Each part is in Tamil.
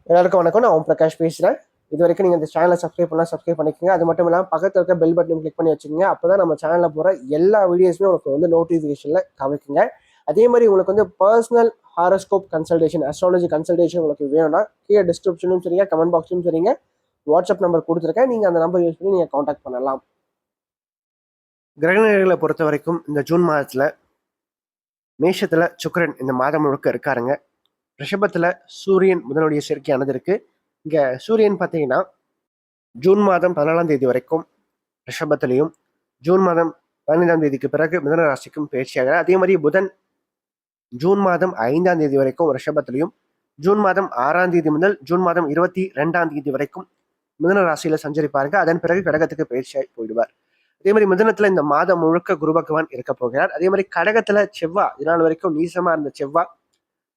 எல்லாருக்கும் வணக்கம். நான் ஓம் பிரகாஷ் பேசுகிறேன். இது வரைக்கும் நீங்கள் இந்த சேனலை சப்ஸ்கிரைப் பண்ணிக்கோங்க. அது மட்டும் இல்லாமல் பக்கத்தில் இருக்க பெல் பட்டன் கிளிக் பண்ணி வச்சுக்கோங்க. அப்போ தான் நம்ம சேனலில் போகிற எல்லா வீடியோஸுமே உங்களுக்கு வந்து நோட்டிஃபிகேஷனில் காமிக்குங்க. அதே மாதிரி உங்களுக்கு வந்து personal horoscope consultation, astrology consultation உங்களுக்கு வேணும்னா கீழே டிஸ்கிரிப்ஷனும் சரிங்க, கமெண்ட் பாக்ஸும் சரிங்க, வாட்ஸ்அப் நம்பர் கொடுத்துருக்கேன். நீங்கள் அந்த நம்பர் யூஸ் பண்ணி நீங்கள் காண்டாக்ட் பண்ணலாம். கிரகநிலைகளை பொறுத்த வரைக்கும் இந்த ஜூன் மாதத்தில் மேஷத்தில் சுக்கிரன் இந்த மாதம் முழுக்க இருக்காருங்க. ரிஷபத்தில் சூரியன் புதனுடைய சேர்க்கையானது இருக்கு. இங்கே சூரியன் பார்த்தீங்கன்னா ஜூன் மாதம் 14ஆம் தேதி வரைக்கும் ரிஷபத்திலையும், ஜூன் மாதம் 15ஆம் தேதிக்கு பிறகு மிதுன ராசிக்கும் பயிற்சியாகிறார். அதே மாதிரி புதன் ஜூன் மாதம் 5ஆம் தேதி வரைக்கும் ரிஷபத்திலையும், ஜூன் மாதம் 6ஆம் தேதி முதல் ஜூன் மாதம் 22ஆம் தேதி வரைக்கும் மிதுன ராசியில சஞ்சரிப்பாருங்க. அதன் பிறகு கடகத்துக்கு பயிற்சியாகி போயிடுவார். அதே மாதிரி மிதுனத்துல இந்த மாதம் முழுக்க குரு பகவான் இருக்க போகிறார். அதே மாதிரி கடகத்துல செவ்வாய் இதனால் வரைக்கும் நீசமா இருந்த செவ்வாய்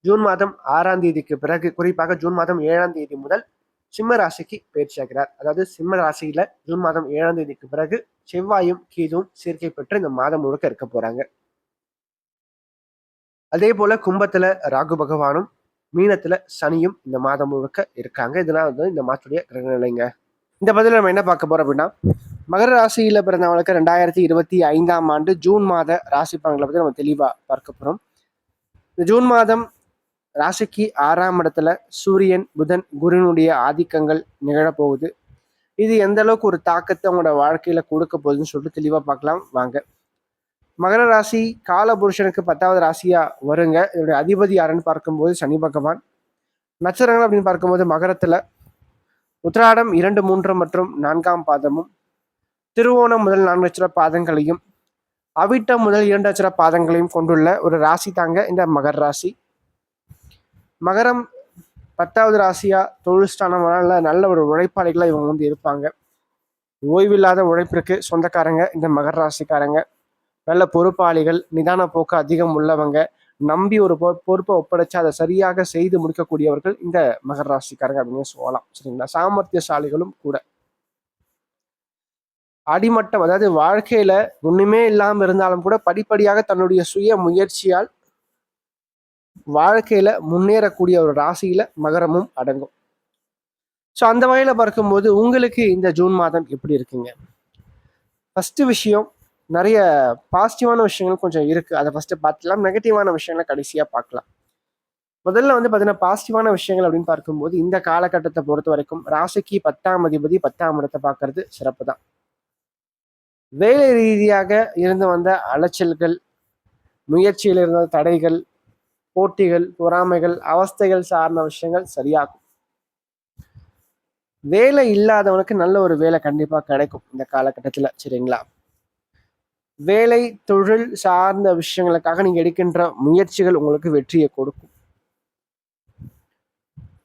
ஜூன் மாதம் 6ஆம் தேதிக்கு பிறகு, குறிப்பாக ஜூன் மாதம் 7ஆம் தேதி முதல் சிம்ம ராசிக்கு பயிற்சியாகிறார். அதாவது சிம்ம ராசியில ஜூன் மாதம் 7ஆம் தேதிக்கு பிறகு செவ்வாயும் கேதுவும் சேர்க்கை பெற்று இந்த மாதம் முழுக்க இருக்க போறாங்க. அதே போல கும்பத்துல ராகு பகவானும், மீனத்துல சனியும் இந்த மாதம் முழுக்க இருக்காங்க. இதெல்லாம் வந்து இந்த மாதத்துடைய கிரகநிலைங்க. இந்த பதில நம்ம என்ன பார்க்க போறோம் அப்படின்னா, மகர ராசியில பிறந்தவங்களுக்கு 2025ஆம் ஆண்டு ஜூன் மாத ராசி பலன்களை பத்தி நம்ம தெளிவா பார்க்க போறோம். இந்த ஜூன் மாதம் ராசிக்கு 6ஆம் இடத்துல சூரியன் புதன் குருனுடைய ஆதிக்கங்கள் நிகழப்போகுது. இது எந்த அளவுக்கு ஒரு தாக்கத்தை உங்களோட வாழ்க்கையில கொடுக்க போகுதுன்னு சொல்லிட்டு தெளிவா பார்க்கலாம் வாங்க. மகர ராசி கால புருஷனுக்கு 10வது ராசியா வருங்க. இதோடைய அதிபதி யாருன்னு பார்க்கும்போது சனி பகவான். நட்சத்திரங்கள் அப்படின்னு பார்க்கும்போது மகரத்துல உத்திராடம் 2, 3 மற்றும் 4ஆம் பாதமும், திருவோணம் முதல் 4 நட்சத்திர பாதங்களையும், அவிட்டம் முதல் 2 நட்சத்திர பாதங்களையும் கொண்டுள்ள ஒரு ராசி தாங்க இந்த மகர ராசி. மகரம் 10வது ராசியா தொழில் ஸ்தானம்னால நல்ல ஒரு உழைப்பாளிகளாக இவங்க வந்து இருப்பாங்க. ஓய்வில்லாத உழைப்பிற்கு சொந்தக்காரங்க இந்த மகர ராசிக்காரங்க. நல்ல பொறுப்பாளிகள், நிதான போக்கு அதிகம் உள்ளவங்க, நம்பி ஒரு பொறுப்பை ஒப்படைச்சு அதை சரியாக செய்து முடிக்கக்கூடியவர்கள் இந்த மகர ராசிக்காரங்க அப்படின்னு சொல்லலாம். சரிங்களா? சாமர்த்தியசாலிகளும் கூட. அடிமட்டம், அதாவது வாழ்க்கையில ஒண்ணுமே இல்லாம இருந்தாலும் கூட படிப்படியாக தன்னுடைய சுய முயற்சியால் வாழ்க்கையில முன்னேறக்கூடிய ஒரு ராசியில மகரமும் அடங்கும். ஸோ அந்த வகையில பார்க்கும்போது உங்களுக்கு இந்த ஜூன் மாதம் எப்படி இருக்குங்க? ஃபர்ஸ்ட் விஷயம், நிறைய பாசிட்டிவான விஷயங்கள் கொஞ்சம் இருக்கு. அதை ஃபர்ஸ்ட் பார்த்துக்கலாம். நெகட்டிவான விஷயங்களை கடைசியா பார்க்கலாம். முதல்ல வந்து பார்த்தீங்கன்னா பாசிட்டிவான விஷயங்கள் அப்படின்னு பார்க்கும்போது இந்த காலகட்டத்தை பொறுத்த வரைக்கும் ராசிக்கு 10ஆம் அதிபதி 10ஆம் இடத்தை பார்க்கறது சிறப்பு தான். வேலை ரீதியாக இருந்து வந்த அலைச்சல்கள், முயற்சியில் இருந்த தடைகள், போட்டிகள், பொறாமைகள், அவஸ்தைகள் சார்ந்த விஷயங்கள் சரியாகும். வேலை இல்லாதவனுக்கு நல்ல ஒரு வேலை கண்டிப்பா கிடைக்கும் இந்த காலகட்டத்துல. சரிங்களா? வேலை தொழில் சார்ந்த விஷயங்களுக்காக நீங்க எடுக்கின்ற முயற்சிகள் உங்களுக்கு வெற்றியை கொடுக்கும்.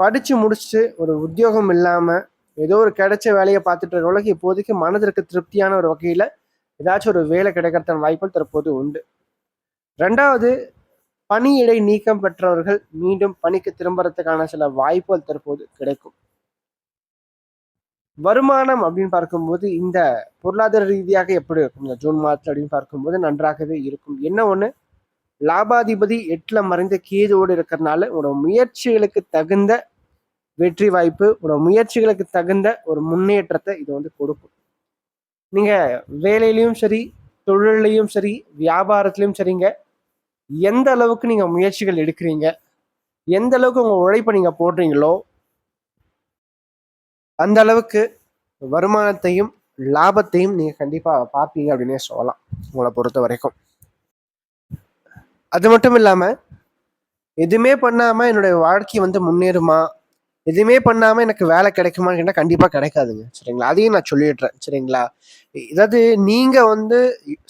படிச்சு முடிச்சுட்டு ஒரு உத்தியோகம் இல்லாம ஏதோ ஒரு கிடைச்ச வேலையை பார்த்துட்டு இருக்கவங்களுக்கு இப்போதைக்கு மனதிற்கு திருப்தியான ஒரு வகையில ஏதாச்சும் ஒரு வேலை கிடைக்கிறதன் வாய்ப்புகள் தற்போது உண்டு. ரெண்டாவது, பணியிடை நீக்கம் பெற்றவர்கள் மீண்டும் பணிக்கு திரும்புறதுக்கான சில வாய்ப்புகள் தற்போது கிடைக்கும். வருமானம் அப்படின்னு பார்க்கும்போது இந்த பொருளாதார ரீதியாக எப்படி இருக்கும் இந்த ஜூன் மாதத்துல அப்படின்னு பார்க்கும்போது நன்றாகவே இருக்கும். என்ன ஒண்ணு, லாபாதிபதி 8ல மறைந்த கேதுவோடு இருக்கிறதுனால உங்களோட முயற்சிகளுக்கு தகுந்த வெற்றி வாய்ப்பு, உங்களோட முயற்சிகளுக்கு தகுந்த ஒரு முன்னேற்றத்தை இது வந்து கொடுக்கும். நீங்க வேலையிலையும் சரி, தொழிலையும் சரி, வியாபாரத்திலையும் சரிங்க, எந்த அளவுக்கு நீங்க முயற்சிகள் எடுக்கிறீங்க, எந்த அளவுக்கு உங்க உழைப்பை நீங்க போடுறீங்களோ அந்த அளவுக்கு வருமானத்தையும் லாபத்தையும் நீங்க கண்டிப்பா பார்ப்பீங்க அப்படின்னே சொல்லலாம் உங்களை பொறுத்த வரைக்கும். அது மட்டும் இல்லாம எதுவுமே பண்ணாம என்னுடைய வாழ்க்கை வந்து முன்னேறுமா, எதுவுமே பண்ணாம எனக்கு வேலை கிடைக்குமான்னு கேட்டால் கண்டிப்பா கிடைக்காதுங்க. சரிங்களா? அதையும் நான் சொல்லிடுறேன். சரிங்களா? அதாவது நீங்க வந்து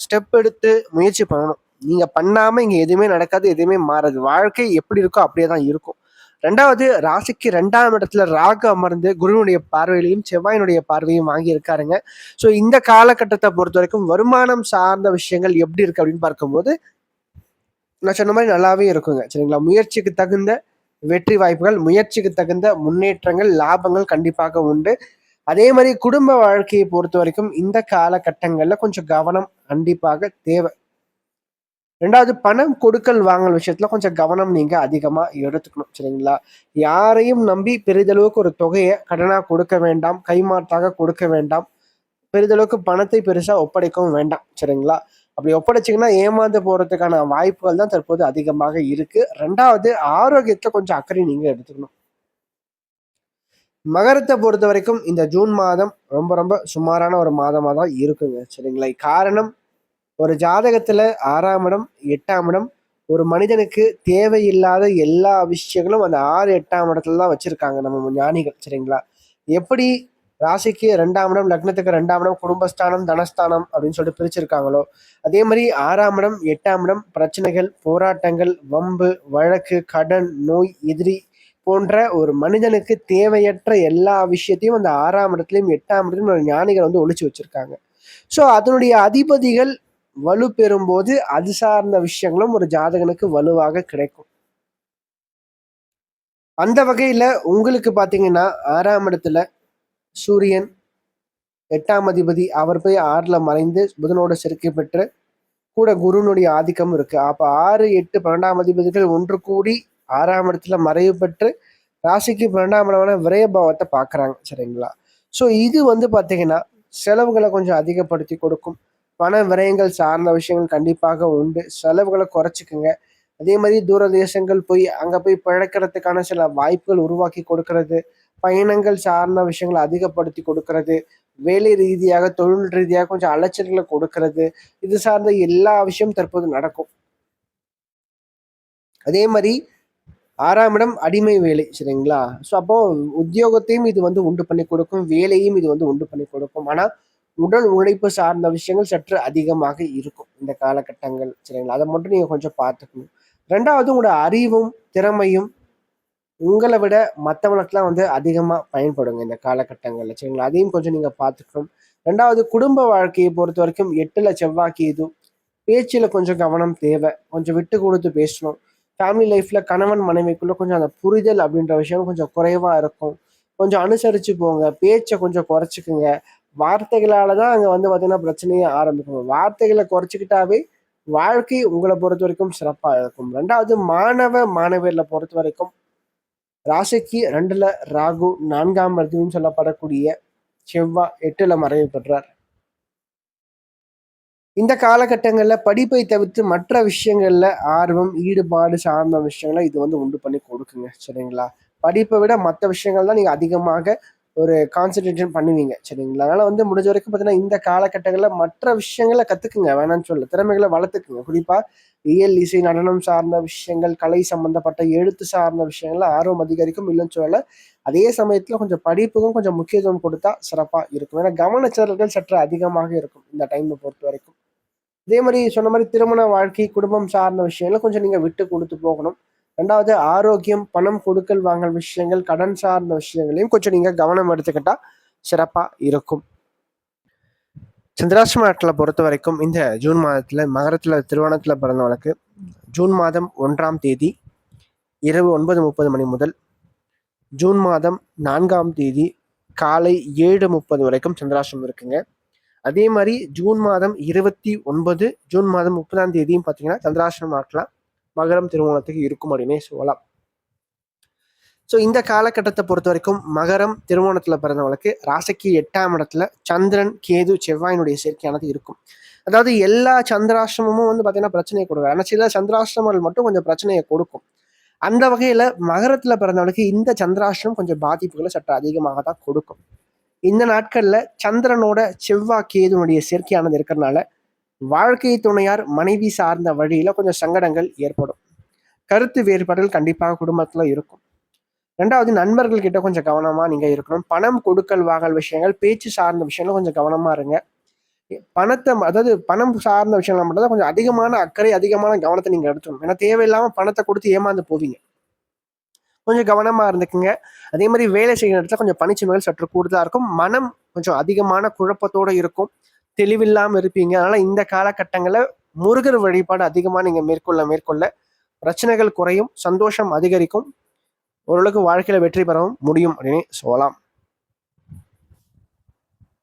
ஸ்டெப் எடுத்து முயற்சி பண்ணணும். நீங்க பண்ணாம இங்க எதுவுமே நடக்காது, எதுவுமே மாறாது. வாழ்க்கை எப்படி இருக்கோ அப்படியே தான் இருக்கும். ரெண்டாவது, ராசிக்கு 2ஆம் இடத்துல ராகு அமர்ந்து குருனுடைய பார்வையிலையும் செவ்வாயினுடைய பார்வையும் வாங்கி இருக்காருங்க. ஸோ இந்த காலகட்டத்தை பொறுத்த வரைக்கும் வருமானம் சார்ந்த விஷயங்கள் எப்படி இருக்கு அப்படின்னு பார்க்கும்போது நான் சொன்ன மாதிரி நல்லாவே இருக்குங்க. சரிங்களா? முயற்சிக்கு தகுந்த வெற்றி வாய்ப்புகள், முயற்சிக்கு தகுந்த முன்னேற்றங்கள், லாபங்கள் கண்டிப்பாக உண்டு. அதே மாதிரி குடும்ப வாழ்க்கையை பொறுத்த வரைக்கும் இந்த காலகட்டங்கள்ல கொஞ்சம் கவனம் கண்டிப்பாக தேவை. ரெண்டாவது பணம் கொடுக்கல் வாங்கல் விஷயத்துல கொஞ்சம் கவனம் நீங்க அதிகமா எடுத்துக்கணும். சரிங்களா? யாரையும் நம்பி பெரிதளவுக்கு ஒரு தொகையை கடனா கொடுக்க வேண்டாம், கைமாற்றாக கொடுக்க வேண்டாம், பெரிதளவுக்கு பணத்தை பெருசா ஒப்படைக்கவும் வேண்டாம். சரிங்களா? அப்படி ஒப்படைச்சிங்கன்னா ஏமாந்து போறதுக்கான வாய்ப்புகள் தான் தற்போது அதிகமாக இருக்கு. ரெண்டாவது ஆரோக்கியத்தை கொஞ்சம் அக்கறை நீங்க எடுத்துக்கணும். மகரத்தை பொறுத்த வரைக்கும் இந்த ஜூன் மாதம் ரொம்ப ரொம்ப சுமாரான ஒரு மாதமா தான் இருக்குங்க. சரிங்களா? காரணம், ஒரு ஜாதகத்துல 6ஆம் இடம் 8ஆம் இடம் ஒரு மனிதனுக்கு தேவையில்லாத எல்லா விஷயங்களும் அந்த 6 8ஆம் இடத்துல தான் வச்சிருக்காங்க நம்ம ஞானிகள். சரிங்களா? எப்படி ராசிக்கு 2ஆம் இடம், லக்னத்துக்கு 2ஆம் இடம் குடும்பஸ்தானம் தனஸ்தானம் அப்படின்னு சொல்லிட்டு பிரிச்சிருக்காங்களோ, அதே மாதிரி 6ஆம் இடம் 8ஆம் இடம் பிரச்சனைகள், போராட்டங்கள், வம்பு வழக்கு, கடன், நோய், எதிரி போன்ற ஒரு மனிதனுக்கு தேவையற்ற எல்லா விஷயத்தையும் அந்த 6ஆம் இடத்துலயும் 8ஆம் இடத்துலயும் ஒரு ஞானிகள் வந்து ஒளிச்சு வச்சிருக்காங்க. ஸோ அதனுடைய அதிபதிகள் வலு பெறும்போது அது சார்ந்த விஷயங்களும் ஒரு ஜாதகனுக்கு வலுவாக கிடைக்கும். அந்த வகையில உங்களுக்கு பாத்தீங்கன்னா 6ஆம் இடத்துல சூரியன் 8ஆம் அதிபதி அவர் போய் 6ல மறைந்து புதனோட சேர்க்கை பெற்று கூட குருனுடைய ஆதிக்கம் இருக்கு. அப்ப 6 8 12ஆம் அதிபதிகள் ஒன்று கூடி 6ஆம் இடத்துல மறைவு பெற்று ராசிக்கு 12ஆம் இடமான விரயபாவத்தை பாக்குறாங்க. சரிங்களா? ஸோ இது வந்து பாத்தீங்கன்னா செலவுகளை கொஞ்சம் அதிகப்படுத்தி கொடுக்கும். பண விரயங்கள் சார்ந்த விஷயங்கள் கண்டிப்பாக உண்டு. செலவுகளை குறைச்சிக்குங்க. அதே மாதிரி தூர தேசங்கள் போய் அங்க போய் பிழைக்கிறதுக்கான சில வாய்ப்புகள் உருவாக்கி கொடுக்கறது, பயணங்கள் சார்ந்த விஷயங்களை அதிகப்படுத்தி கொடுக்கறது, வேலை ரீதியாக தொழில் ரீதியாக கொஞ்சம் அலைச்சல்களை கொடுக்கறது, இது சார்ந்த எல்லா விஷயம் தற்போது நடக்கும். அதே மாதிரி 6ஆம் இடம் அடிமை வேலை. சரிங்களா? ஸோ அப்போ உத்தியோகத்தையும் இது வந்து உண்டு பண்ணி கொடுக்கும், வேலையும் இது வந்து உண்டு பண்ணி கொடுக்கும். ஆனா உடல் உழைப்பு சார்ந்த விஷயங்கள் சற்று அதிகமாக இருக்கும் இந்த காலகட்டங்கள். சரிங்களா? அதை மட்டும் நீங்க கொஞ்சம் பார்த்துக்கணும். ரெண்டாவது உங்களோட அறிவும் திறமையும் உங்களை விட மற்றவங்களுக்குலாம் வந்து அதிகமா பயன்படுங்க இந்த காலகட்டங்கள்ல. சரிங்களா? அதையும் கொஞ்சம் நீங்க பார்த்துக்கணும். ரெண்டாவது குடும்ப வாழ்க்கையை பொறுத்த வரைக்கும் 8ல செவ்வாய்க்கு இது பேச்சுல கொஞ்சம் கவனம் தேவை. கொஞ்சம் விட்டு கொடுத்து பேசணும். ஃபேமிலி லைஃப்ல கணவன் மனைவிக்குள்ள கொஞ்சம் அந்த புரிதல் அப்படின்ற விஷயம் கொஞ்சம் குறைவா இருக்கும். கொஞ்சம் அனுசரிச்சு போங்க. பேச்சை கொஞ்சம் குறைச்சிக்குங்க. வார்த்தைகளால தான் அங்க வந்து பார்த்தீங்கன்னா பிரச்சனையே ஆரம்பிக்கும். வார்த்தைகளை குறைச்சிக்கிட்டாவே வாழ்க்கை உங்களை பொறுத்த வரைக்கும் சிறப்பா இருக்கும். ரெண்டாவது மாணவ மாணவியர்களை பொறுத்த வரைக்கும் ராசிக்கு 2ல ராகு 4ஆம் இடத்துன்னு சொல்லப்படக்கூடிய செவ்வாய் 8ல மறைவு பெற்றார். இந்த காலகட்டங்கள்ல படிப்பை தவிர்த்து மற்ற விஷயங்கள்ல ஆர்வம், ஈடுபாடு சார்ந்த விஷயங்கள இது வந்து உண்டு பண்ணி கொடுக்குங்க. சரிங்களா? படிப்பை விட மற்ற விஷயங்கள் தான் நீங்க அதிகமாக ஒரு கான்சன்ட்ரேஷன் பண்ணுவீங்க. சரிங்களா? அதனால வந்து முடிஞ்ச வரைக்கும் பார்த்தீங்கன்னா, இந்த காலகட்டங்கள்ல மற்ற விஷயங்கள கத்துக்குங்க. வேணான்னு சொல்லல. திறமைகளை வளர்த்துக்குங்க. குறிப்பா இயல், இசை, நடனம் சார்ந்த விஷயங்கள், கலை சம்பந்தப்பட்ட எழுத்து சார்ந்த விஷயங்கள்ல ஆர்வம் அதிகரிக்கும். இல்லைன்னு சொல்லல. அதே சமயத்துல கொஞ்சம் படிப்புக்கும் கொஞ்சம் முக்கியத்துவம் கொடுத்தா சிறப்பா இருக்கும். ஏன்னா கவனச்சிதறல்கள் சற்று அதிகமாக இருக்கும் இந்த டைமை பொறுத்த வரைக்கும். இதே மாதிரி சொன்ன மாதிரி திருமண வாழ்க்கை, குடும்பம் சார்ந்த விஷயங்களை கொஞ்சம் நீங்க விட்டு கொடுத்து போகணும். ரெண்டாவது ஆரோக்கியம், பணம் கொடுக்கல் வாங்கல் விஷயங்கள், கடன் சார்ந்த விஷயங்களையும் கொஞ்சம் நீங்க கவனம் எடுத்துக்கிட்டா சிறப்பா இருக்கும். சந்திராஷ்டம நாட்களை பொறுத்த வரைக்கும் இந்த ஜூன் மாதத்துல மகரத்துல திருவோணத்துல பிறந்தவனுக்கு ஜூன் மாதம் 1ஆம் தேதி இரவு 9:30 மணி முதல் ஜூன் மாதம் 4ஆம் தேதி காலை 7:30 வரைக்கும் சந்திராஷ்டமம் இருக்குங்க. அதே மாதிரி ஜூன் மாதம் 29 ஜூன் மாதம் 30ஆம் தேதியும் பார்த்தீங்கன்னா சந்திராஷ்டமம் நாட்களாக மகரம் திருமணத்துக்கு இருக்கும் அப்படின்னே சொல்லலாம். ஸோ இந்த காலகட்டத்தை பொறுத்த வரைக்கும் மகரம் திருமணத்தில் பிறந்தவங்களுக்கு ராசிக்கு 8ஆம் இடத்துல சந்திரன் கேது செவ்வாயினுடைய சேர்க்கையானது இருக்கும். அதாவது எல்லா சந்திராஷ்டமும் வந்து பார்த்தீங்கன்னா பிரச்சனையை கொடுக்கும். ஆனால் சில சந்திராஷ்டமங்கள் மட்டும் கொஞ்சம் பிரச்சனையை கொடுக்கும். அந்த வகையில மகரத்துல பிறந்தவங்களுக்கு இந்த சந்திராஷ்டிரம் கொஞ்சம் பாதிப்புகளை சற்று அதிகமாக தான் கொடுக்கும். இந்த நாட்கள்ல சந்திரனோட செவ்வாய் கேதுனுடைய சேர்க்கையானது இருக்கிறதுனால வாழ்க்கை துணையார் மனைவி சார்ந்த வழியில கொஞ்சம் சங்கடங்கள் ஏற்படும். கருத்து வேறுபாடுகள் கண்டிப்பாக குடும்பத்துல இருக்கும். ரெண்டாவது நண்பர்கள் கிட்ட கொஞ்சம் கவனமா நீங்க இருக்கணும். பணம் கொடுக்கல் வாங்கல் விஷயங்கள், பேச்சு சார்ந்த விஷயங்கள் கொஞ்சம் கவனமா இருங்க. பணத்தை அதாவது பணம் சார்ந்த விஷயங்கள் மட்டும் தான் கொஞ்சம் அதிகமான அக்கறை, அதிகமான கவனத்தை நீங்க எடுத்துக்கணும். ஏன்னா தேவையில்லாம பணத்தை கொடுத்து ஏமாந்து போவீங்க. கொஞ்சம் கவனமா இருந்துக்குங்க. அதே மாதிரி வேலை செய்கிற இடத்துல கொஞ்சம் பணிச்சுமைகள் சற்று கூடுதலா இருக்கும். மனம் கொஞ்சம் அதிகமான குழப்பத்தோட இருக்கும். தெளிவில்லாம இருப்பீங்க. அதனால இந்த காலகட்டங்கள்ல முருகர் வழிபாடு அதிகமா நீங்க மேற்கொள்ள பிரச்சனைகள் குறையும், சந்தோஷம் அதிகரிக்கும், ஓரளவுக்கு வாழ்க்கையில வெற்றி பெறவும் முடியும் அப்படின்னு சொல்லலாம்.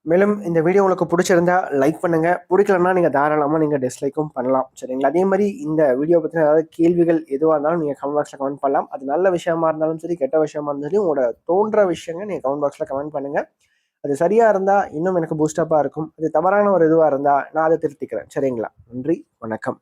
மேலும் இந்த வீடியோ உங்களுக்கு பிடிச்சிருந்தா லைக் பண்ணுங்க, பிடிக்கலன்னா நீங்க தாராளமா நீங்க டிஸ்லைக்கும் பண்ணலாம். சரிங்களா? அதே மாதிரி இந்த வீடியோ பத்தின ஏதாவது கேள்விகள் எதுவாக இருந்தாலும் நீங்க கமெண்ட் பாக்ஸ்ல கமெண்ட் பண்ணலாம். அது நல்ல விஷயமா இருந்தாலும் சரி, கெட்ட விஷயமா இருந்தாலும் சரி, உங்களோட தோன்ற விஷயங்கள் நீங்க கமெண்ட் பாக்ஸ்ல கமெண்ட் பண்ணுங்க. அது சரியா இருந்தா இன்னும் எனக்கு பூஸ்டப்பா இருக்கும். அது தவறான ஒரு இதுவா இருந்தா நான் அதை திருத்திக்கிறேன். சரிங்களா? நன்றி, வணக்கம்.